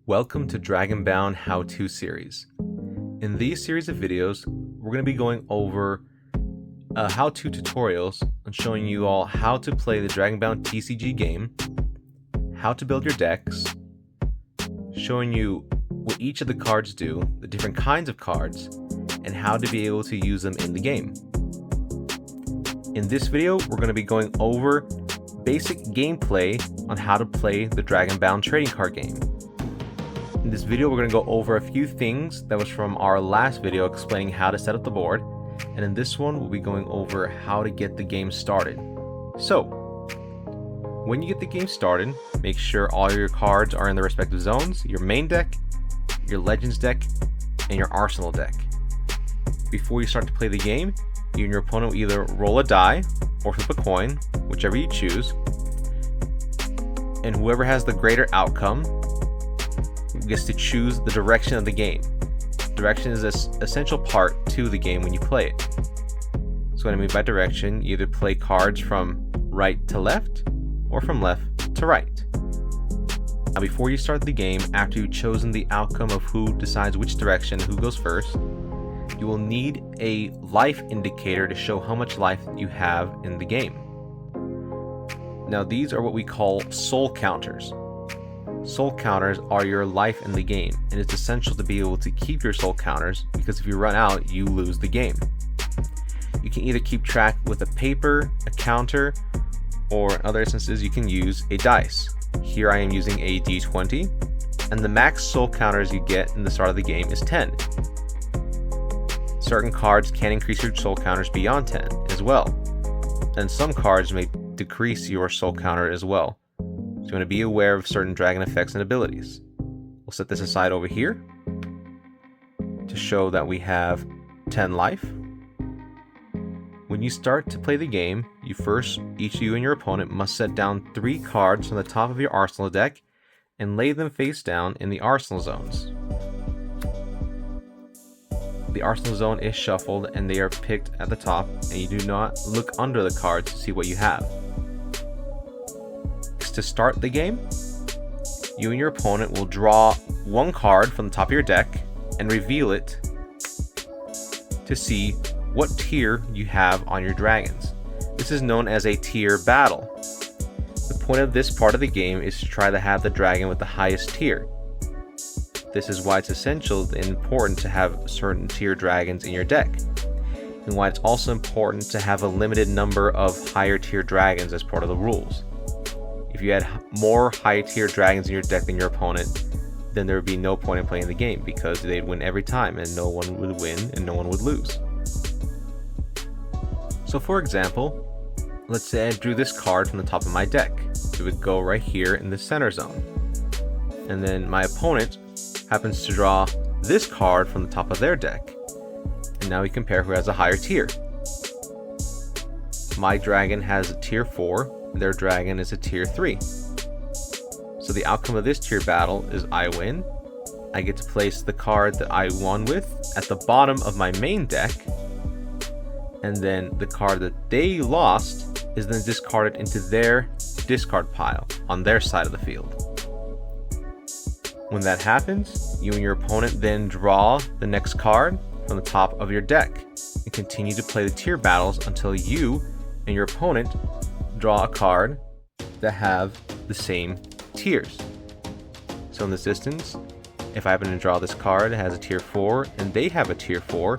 Welcome to Dragon Bound How-To series. In these series of videos, we're going to be going over how-to tutorials and showing you all how to play the Dragon Bound TCG game, how to build your decks, showing you what each of the cards do, the different kinds of cards, and how to be able to use them in the game. In this video, we're going to be going over basic gameplay on how to play the Dragon Bound trading card game. In this video, we're going to go over a few things that was from our last video explaining how to set up the board, and in this one, we'll be going over how to get the game started. So, when you get the game started, make sure all your cards are in the respective zones, your main deck, your Legends deck, and your Arsenal deck. Before you start to play the game, you and your opponent will either roll a die or flip a coin, whichever you choose, and whoever has the greater outcome gets to choose the direction of the game. Direction is an essential part to the game when you play it. So what I mean by direction, you either play cards from right to left or from left to right. Now before you start the game, after you've chosen the outcome of who decides which direction, who goes first, you will need a life indicator to show how much life you have in the game. Now these are what we call soul counters. Soul counters are your life in the game, and it's essential to be able to keep your soul counters because if you run out, you lose the game. You can either keep track with a paper, a counter, or in other instances you can use a dice. Here I am using a d20, and the max soul counters you get in the start of the game is 10. Certain cards can increase your soul counters beyond 10 as well, and some cards may decrease your soul counter as well. So you want to be aware of certain dragon effects and abilities. We'll set this aside over here to show that we have 10 life. When you start to play the game, each of you and your opponent must set down 3 cards from the top of your Arsenal deck and lay them face down in the Arsenal zones. The Arsenal zone is shuffled and they are picked at the top, and you do not look under the cards to see what you have. To start the game, you and your opponent will draw 1 card from the top of your deck and reveal it to see what tier you have on your dragons. This is known as a tier battle. The point of this part of the game is to try to have the dragon with the highest tier. This is why it's essential and important to have certain tier dragons in your deck, and why it's also important to have a limited number of higher tier dragons as part of the rules. If you had more high tier dragons in your deck than your opponent, then there would be no point in playing the game because they'd win every time and no one would win and no one would lose. So for example, let's say I drew this card from the top of my deck. It would go right here in the center zone. And then my opponent happens to draw this card from the top of their deck. And now we compare who has a higher tier. My dragon has a tier 4. Their dragon is a tier 3. So the outcome of this tier battle is I win. I get to place the card that I won with at the bottom of my main deck, and then the card that they lost is then discarded into their discard pile on their side of the field. When that happens, you and your opponent then draw the next card from the top of your deck and continue to play the tier battles until you and your opponent draw a card that have the same tiers. So in this instance, if I happen to draw this card that has a tier 4 and they have a tier 4,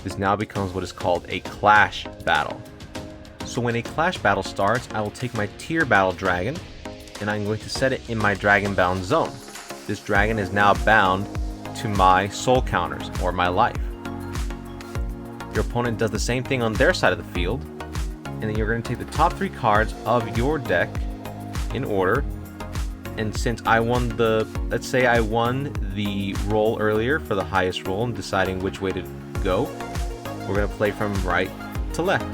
this now becomes what is called a clash battle. So when a clash battle starts, I will take my tier battle dragon and I'm going to set it in my Dragon Bound zone. This dragon is now bound to my soul counters or my life. Your opponent does the same thing on their side of the field, and then you're going to take the top 3 cards of your deck in order. And since I won let's say I won the roll earlier for the highest roll and deciding which way to go, we're going to play from right to left.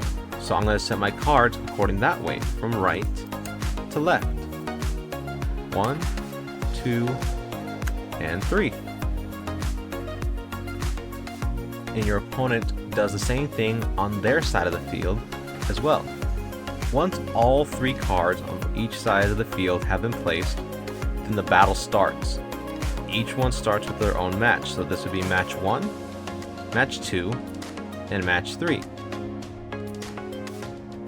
So I'm going to set my cards according that way, from right to left. 1, 2, and 3. And your opponent does the same thing on their side of the field as well. Once all 3 cards on each side of the field have been placed, then the battle starts. each one starts with their own match. So this would be match 1, match 2, and match 3.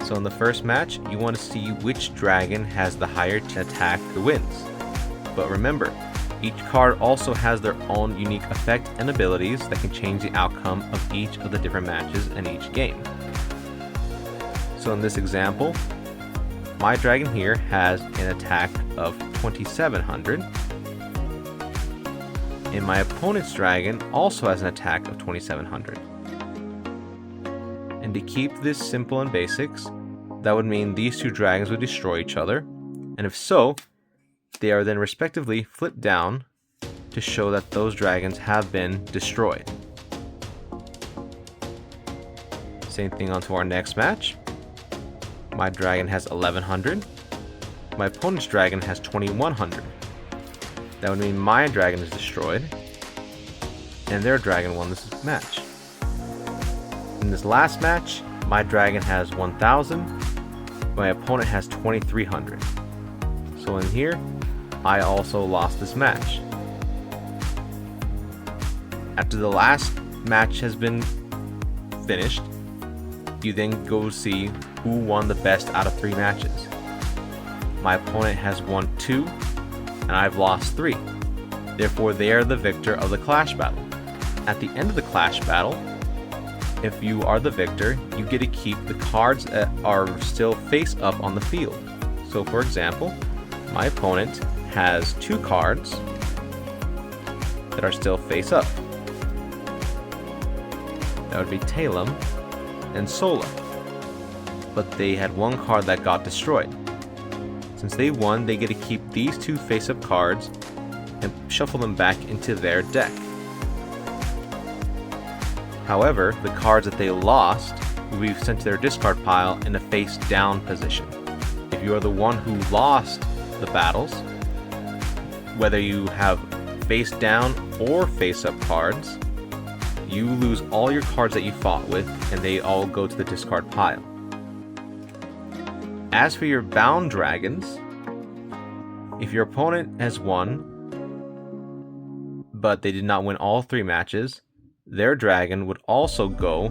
So in the first match, you want to see which dragon has the higher attack who wins. But remember, each card also has their own unique effect and abilities that can change the outcome of each of the different matches and each game. So in this example, my dragon here has an attack of 2700, and my opponent's dragon also has an attack of 2700. And to keep this simple and basics, that would mean these two dragons would destroy each other, and if so, they are then respectively flipped down to show that those dragons have been destroyed. Same thing onto our next match. My dragon has 1100. My opponent's dragon has 2100. That would mean my dragon is destroyed, and their dragon won this match. In this last match, my dragon has 1000. My opponent has 2300. So in here, I also lost this match. After the last match has been finished, you then go see who won the best out of 3 matches. My opponent has won 2, and I've lost 3. Therefore, they are the victor of the clash battle. At the end of the clash battle, if you are the victor, you get to keep the cards that are still face up on the field. So for example, my opponent has 2 cards that are still face up. That would be Talum and Sola. But they had 1 card that got destroyed. Since they won, they get to keep these 2 face-up cards and shuffle them back into their deck. However, the cards that they lost will be sent to their discard pile in a face-down position. If you are the one who lost the battles, whether you have face-down or face-up cards, you lose all your cards that you fought with, and they all go to the discard pile. As for your bound dragons, if your opponent has won, but they did not win all 3 matches, their dragon would also go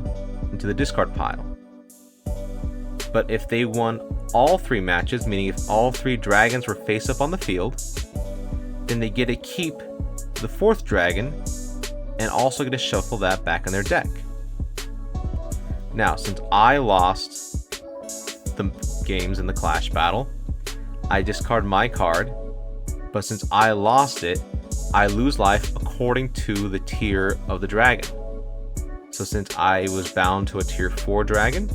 into the discard pile. But if they won all 3 matches, meaning if all 3 dragons were face up on the field, then they get to keep the 4th dragon and also get to shuffle that back in their deck. Now, since I lost the games in the clash battle, I discard my card, but since I lost it, I lose life according to the tier of the dragon. So since I was bound to a tier 4 dragon,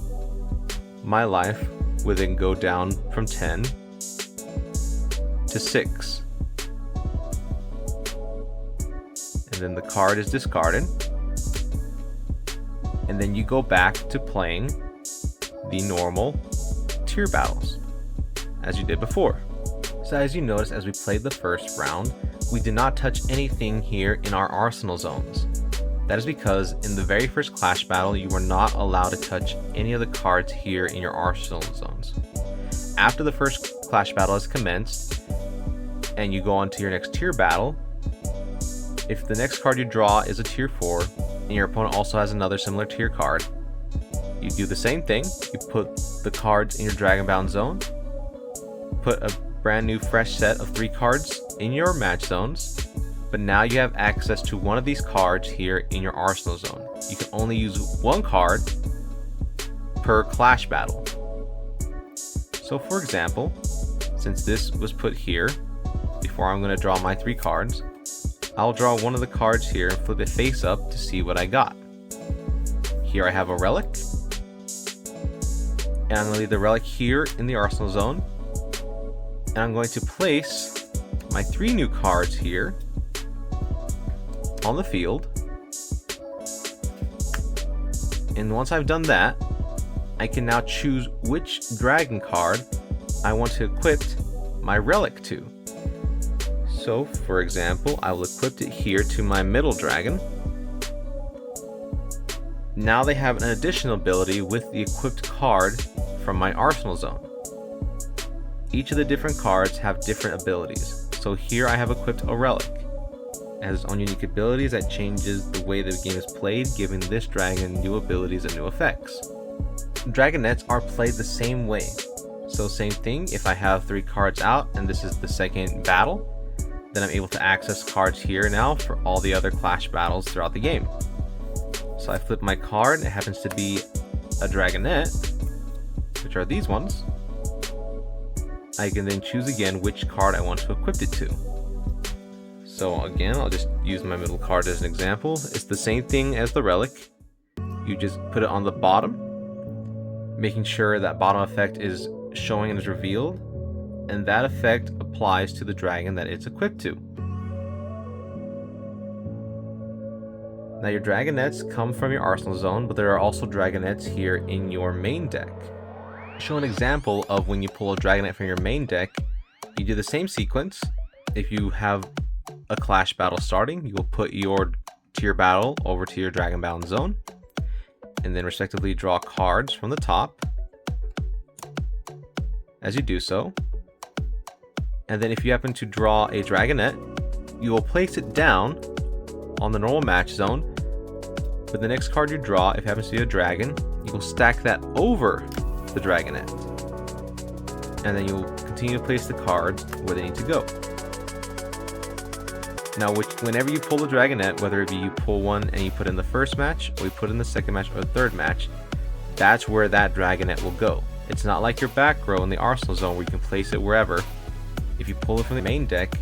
my life would then go down from 10 to 6. And then the card is discarded. And then you go back to playing the normal tier battles, as you did before. So as you notice, as we played the first round, we did not touch anything here in our arsenal zones. That is because in the very first clash battle, you were not allowed to touch any of the cards here in your arsenal zones. After the first clash battle has commenced, and you go on to your next tier battle, if the next card you draw is a tier 4, and your opponent also has another similar tier card, you do the same thing. You put the cards in your Dragon Bound zone, put a brand new fresh set of 3 cards in your match zones, but now you have access to one of these cards here in your arsenal zone. You can only use 1 card per clash battle. So for example, since this was put here, before I'm going to draw my 3 cards, I'll draw one of the cards here and flip it face up to see what I got. Here I have a relic, and I'm going to leave the relic here in the arsenal zone, and I'm going to place my 3 new cards here on the field. And once I've done that, I can now choose which dragon card I want to equip my relic to. So, for example, I will equip it here to my middle dragon. Now they have an additional ability with the equipped card from my arsenal zone. Each of the different cards have different abilities. So here I have equipped a relic. It has its own unique abilities that changes the way the game is played, giving this dragon new abilities and new effects. Dragonets are played the same way. So same thing, if I have 3 cards out and this is the second battle, then I'm able to access cards here now for all the other clash battles throughout the game. So I flip my card, it happens to be a Dragonet, which are these ones. I can then choose again which card I want to equip it to. So again, I'll just use my middle card as an example. It's the same thing as the relic. You just put it on the bottom, making sure that bottom effect is showing and is revealed, and that effect applies to the dragon that it's equipped to. Now your Dragonets come from your arsenal zone, but there are also Dragonets here in your main deck. To show an example of when you pull a Dragonet from your main deck, you do the same sequence. If you have a clash battle starting, you will put your tier battle over to your Dragon Bound zone, and then respectively draw cards from the top as you do so. And then if you happen to draw a Dragonet, you will place it down on the normal match zone. But the next card you draw, if it happens to be a dragon, you will stack that over the Dragonet. And then you'll continue to place the cards where they need to go. Now, whenever you pull the Dragonet, whether it be you pull one and you put in the first match, or you put in the second match or the third match, that's where that Dragonet will go. It's not like your back row in the arsenal zone where you can place it wherever. If you pull it from the main deck,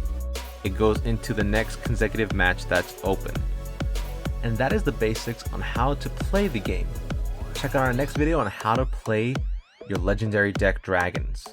it goes into the next consecutive match that's open. And that is the basics on how to play the game. Check out our next video on how to play your legendary deck dragons.